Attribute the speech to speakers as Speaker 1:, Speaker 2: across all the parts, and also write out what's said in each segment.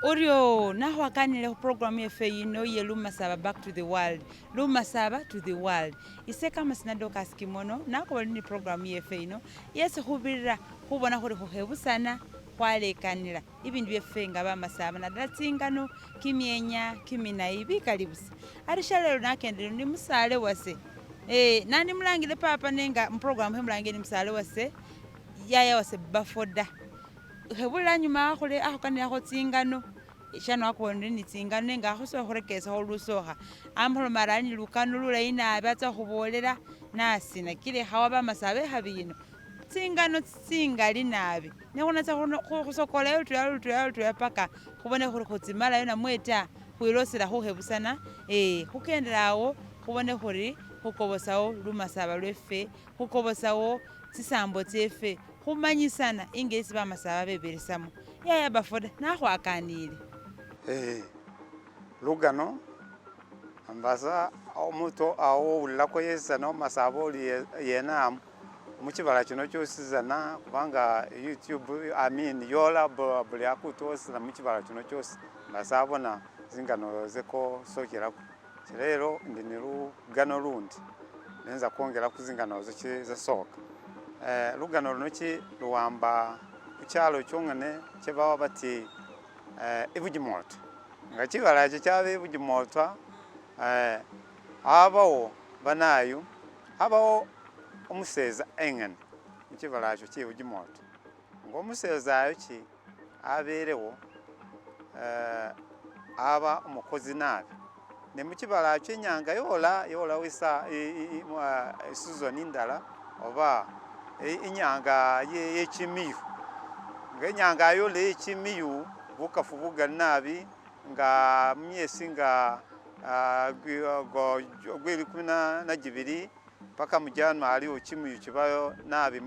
Speaker 1: Orio naho akanile program yefe yino ye Lumasaba back to the world. Lumasaba to the world. Ise kama sinadoka skimono nako balini program yefe yino. Yese hubirira hubona huri huhebusana kwalekanira ibintu byefe nga bamasaba na Tsingano kimyenya kiminayibi kalibusa. Arishalero nakendere ni musale wase. Nani mulangile papa nenga program he mulangile musale wase. Yaya wase Bafoda. Hebula nyuma khole akhokane akho Tsingano ishano akwonde ni Tsingano nenga akhoso khorekesa holusoha ampholo marani Lukano lulaina abatsa khubolera nasina kile hawa masabe habino Tsingano tsingali nabi nekona tsa khusokola yo paka khubone khuri khutsimala yo namweta khwilosela khuhebusana khukendelawo khubone khuri khukobosawo Lumasaba lwefe khukobosawo tsisambo tsefe khumanyisana ingesi bamasaba beberesamo yaya Bafoda naho akanile
Speaker 2: Lukano ambasa omuto awo ulako yesana masaba oli yena mukibala kino kyosizana kubanga YouTube Liwoola buli akutosana mukibala kino kyose basabona zingano zeko sokerako lero ndi ni Lugano lundi nenza kwongera kuzingano zasoka Lugano lunoki luwamba kukyalo kyongane kyebawa bati ibugimoto nga kibala kyabe ibugimoto abawo banayo abawo omuseza engene kibala kyo kibugimoto ngo omuseza ayo ki aberewo aba umukozi nabi ne mukibala kyenyanga yola wisa season indala oba inyanga yechimiyu ngenyanga yo le chimiyu bukafubuga nabi nga myesi nga gweli kuna na jibiri paka mujano ali ochimiyu kibayo nabi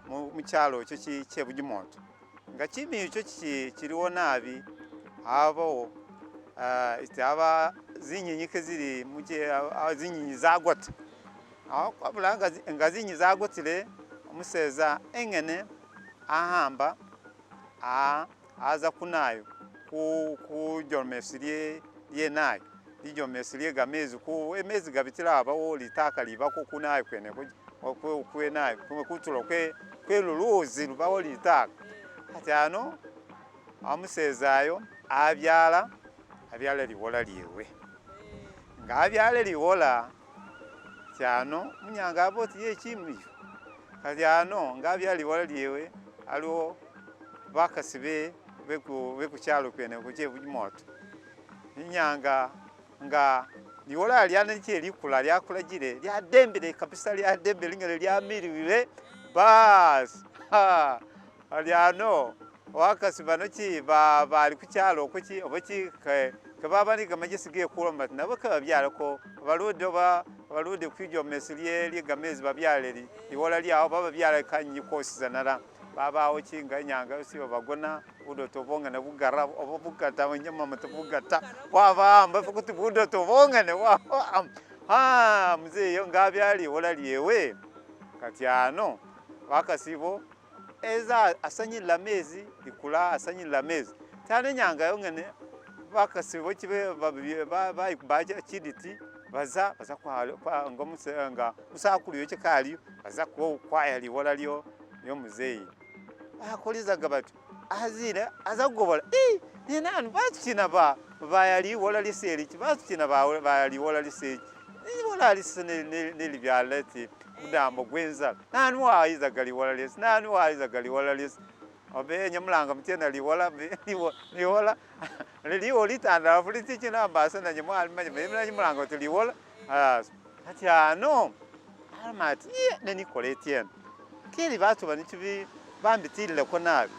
Speaker 2: mukyalo cyo kyebugimoto nga chimiyu cyo kiriwo nabi abo aba zinyinyike ziri zinyi zagwata kwabulanga ngazinyi zagotile omuseza engene ahamba aza kunayo ku jomesirye yenayo lijomesirye gamezi ku emezi gabitira abawo litaka libako kunayo kwene kwenayo kutulo kweluluzi lubawo litaka atano omusezayo abyala Liwoola liwe nga abyala Liwoola cyano munyanga aboti yechimiyo kalyano ngabya Liwoola liwe aliwo bakasibe bekukyalo kwene kukyebugimoto inyanga nga Liwoola lyana likula lyakulagire lyadembere kabisa lyadembere ngere lyamiriwe bas alyano wakasibano ki bali kukyalo kuki obuki kababa ni gamagisigiye kulomba nabo kabyala ko balude kwijo mesiliye gamezi babyale Liwoola lyawo baba byala kanyi kosizanara baba okinga nyanga yosiba bagona udo tobonga na bugara obubukata wanyama matubugata waba mbafu kuti budo tobonga ne wa muzeyi yo ngabya Liwoola liyewe katyano wakasibo eza asanyi lamezi likula asanyi lamezi tane nyanga yongene bakasibo kibe baje kiditi baza kwa ngomusenga usakuliyo kikali baza kwaya Liwoola lyo muzeyi akoliza gabatu azira azagobola ni nanu bakina ba Liwoola liseri bakina ba Liwoola liseri Liwoola lisene nelibyalati udambo gwenza nanu wayiza Liwoola lisi nanu wayiza Liwoola lisi obe nyamulanga mutena Liwoola Liwoola itanda fuliti kina mbasa na nyamwali manya nyamulanga to Liwoola atyano amati neni koletien kiri batu banichibi bambitile ko nabi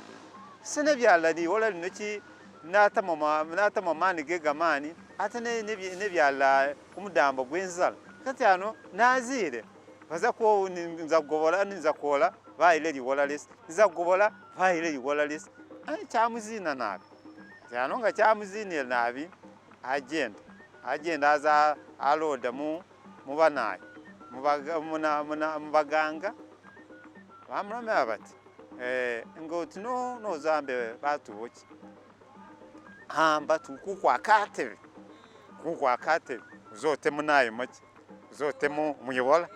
Speaker 2: sene byala Liwoola linoki natama mani gegamani atane ne byala kumudambo gwenzala katyano nazire baza ko nzagobola nzakola bayile Liwoola lisi nzagobola bayile Liwoola lisi chamuzina nabi tyano nga chamuzina nabi agenda aza aloda mu banayo mubaganga bamulomera bati ngoti nozambe batuboki hamba tukukwa katebe uzotemu nayo maki uzotemu Liwoola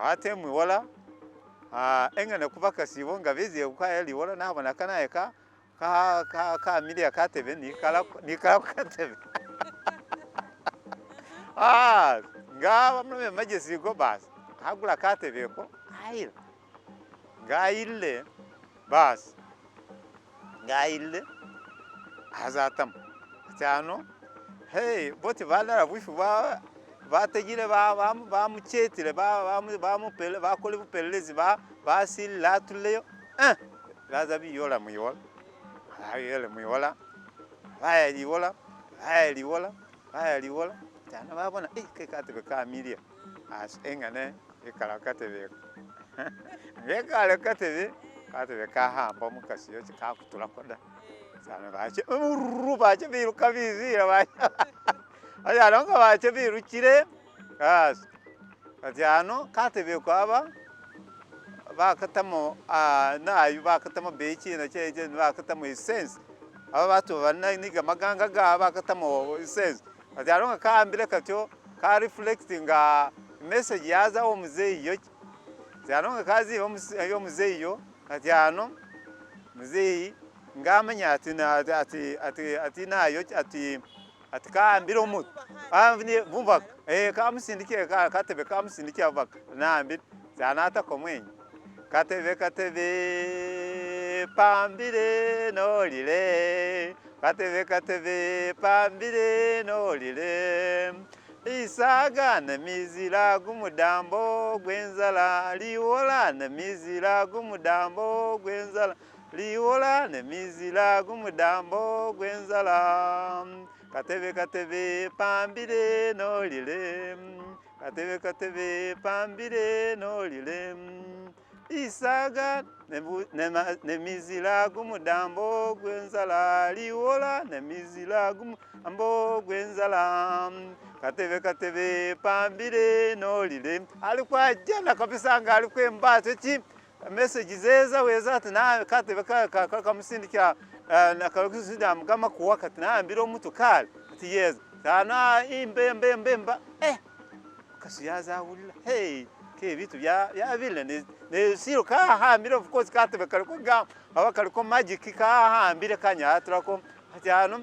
Speaker 2: ate Liwoola engane kubaka sibo nga biziye kukaya Liwoola nabona kanaye ka milia katebe ni kala katebe nga bamulome majesi go basi hagula katebe ko ayira ngaile basi ngaile azatam cyano hey boti balara bwifu bategire bamuchetire bamupele bakole bupelelezi basila tuleyo baza biyola Liwoola ayele Liwoola baya Liwoola cyane babona ke katebe ka milia engane ikala katebe ngekale katebe ka hamba mukasiyo kikakutula koda cyane bache biruka bizira bache ayalonga bache birukire katyano katebe kwaba bakatamo nayo bakatamo bechi na cheje bakatamo essence aba batu bananiga maganga ga bakatamo essence katyano kaambire katyo ka reflecting message yaza Umuzeyi yo cyano kazi yo Umuzeyi yo katyano Umuzeyi ngamanya ati nayo ati kaambire omuntu avni bumba kamusindike katebe kamusindike abaka naambire zanata komwenyi katebe pambire nolile katebe pambire nolile isaga na mizira gumudambo gwenzala Liwoola na mizira gumudambo gwenzala Liwoola na mizira gumudambo gwenzala katebe pambire nolile katebe pambire nolile isaga ne mizira gumudambo gwenzala Liwoola na mizira gumudambo gwenzala katebe pambire nolile alikuwa jana kabisa nga alikuwa mbato chi message zeza weza tana katebe kamusindika na kalusida kama kuwakati na ambiro mtu kale ati yes tana imbemba kasiyaza ulila hey ke vitu ya vile ne siro ka hambire of course katebe kaliko ga abakaliko magic ka hambire kanya atrako atyano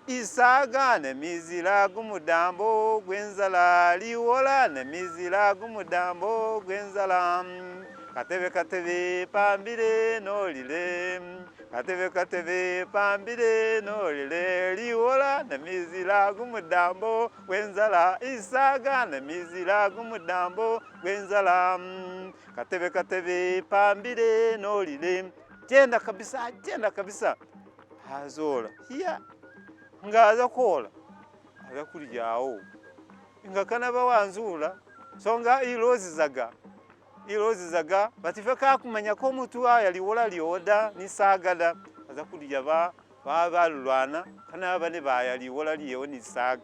Speaker 2: isaga ne mizira gumudambo gwenzala Liwoola ne mizira gumudambo gwenzala katebe pambire nolile katebe pambire nolile Liwoola ne mizira gumudambo gwenzala isaga ne mizira gumudambo gwenzala katebe pambire nolile jenda kabisa hazola hiya ngaza kola aza kulijawo ingakana bawanzula songa ilozi zaga batifeka kumanya ko mutu aya Liwoola lyoda ni sagada aza kulija balwana kana bane baya Liwoola lyo ni saga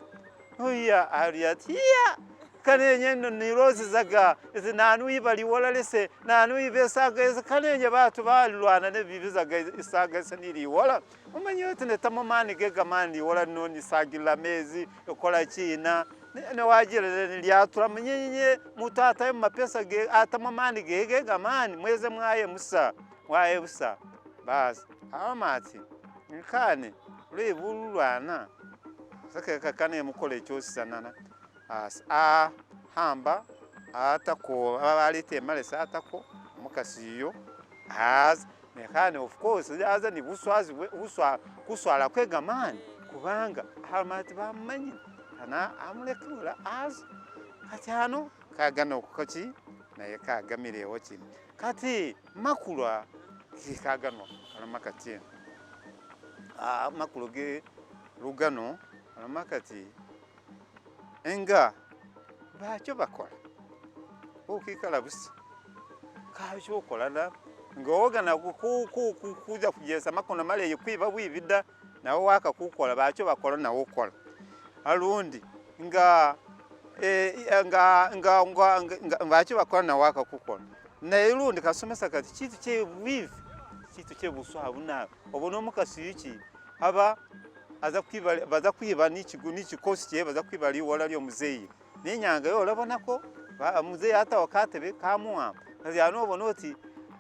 Speaker 2: oya ariatia kanenye ni ilozi zaga nanu iba Liwoola lese nanu ibe saga kanenye batu balwana ne bibizaga isaga sani Liwoola umanyote ne tamamani gegamani Liwoola no ni sagila mezi okola china ne wajire lyatura munyenye mutata mapesa ge atamamani gegamani mweze mwaye musa waye busa bas amati nkane lwebulwana saka kakane mukole cyosisanana hamba atako abalite malesa atako mukasiyo nekane of course aza ni buswazi kuswala kwegamani kubanga hamati bamanyi ana amulekula kati hano kagana okukoki naye kagamire woki kati makulwa kagano alamakati makulu ge Lugano alamakati enga bacho bakola okikala busi kacho kolana ngogana kuja kujesa makona male yikwiba bwibida nawo waka kukola bacho bakola nawo kola alundi nga ngachi bakora na waka kukona na irundi kasomesa kati chitu che wivi chitu che buswabu na obono mukasiki aba baza kwiba n'ikikosi cye baza kwiba Liwoola ly'Umuzeyi n'inyanga yo urabonako Umuzeyi hata wakatebe kamuha yazano obona oti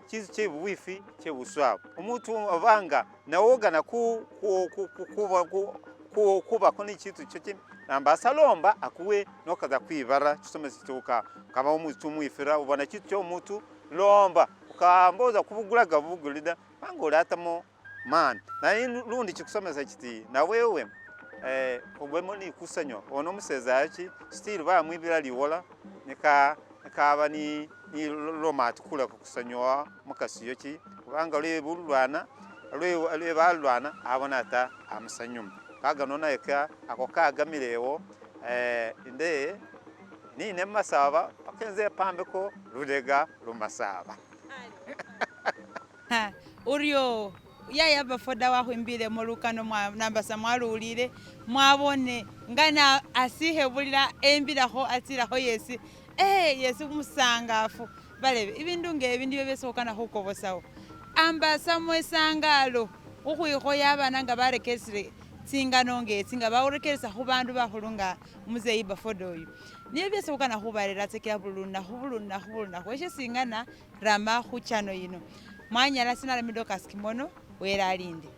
Speaker 2: chitu che wifi che buswabu umuntu abanga nawoga na kuba koni chitu cyo namba salomba akuwe nokaza kwibara kisomesa kituka kama omuntu mwifira ubona chitu cyo omuntu lomba ukamboza kubugulaga bugulida bangola atamo man na lundi chikusomesa kiti na wewe obwemo ni kusanyo ono museza yaki still ba mwibira Liwoola nekaba ni lomati kula kusanyoa mukasiyo ki banga le bulwana le balwana abona ata amusanyuma kaga nona eka akokagamirewo inde ni Lumasaba akenze pambeko ludega Lumasaba
Speaker 1: Urio yaya Bafoda wahwimbire mu Lukano nambasa mwalulire mwabone ngana asihebulira embiraho atiraho yesi yesi umusangafu balebe ibindu ngebi ndiyo besokana hukobosawo ambasa mwesangalo ukhwikhoya abana nga barekesire Tsingano ngetsi nga bawurekeresa khu bandu bahulunga Umuzeyi Bafoda oyu niyo byesokana hubalera tsekera buluna hweshe singana rama khu chano yino mwanyala sinala midoka skimono wera alinde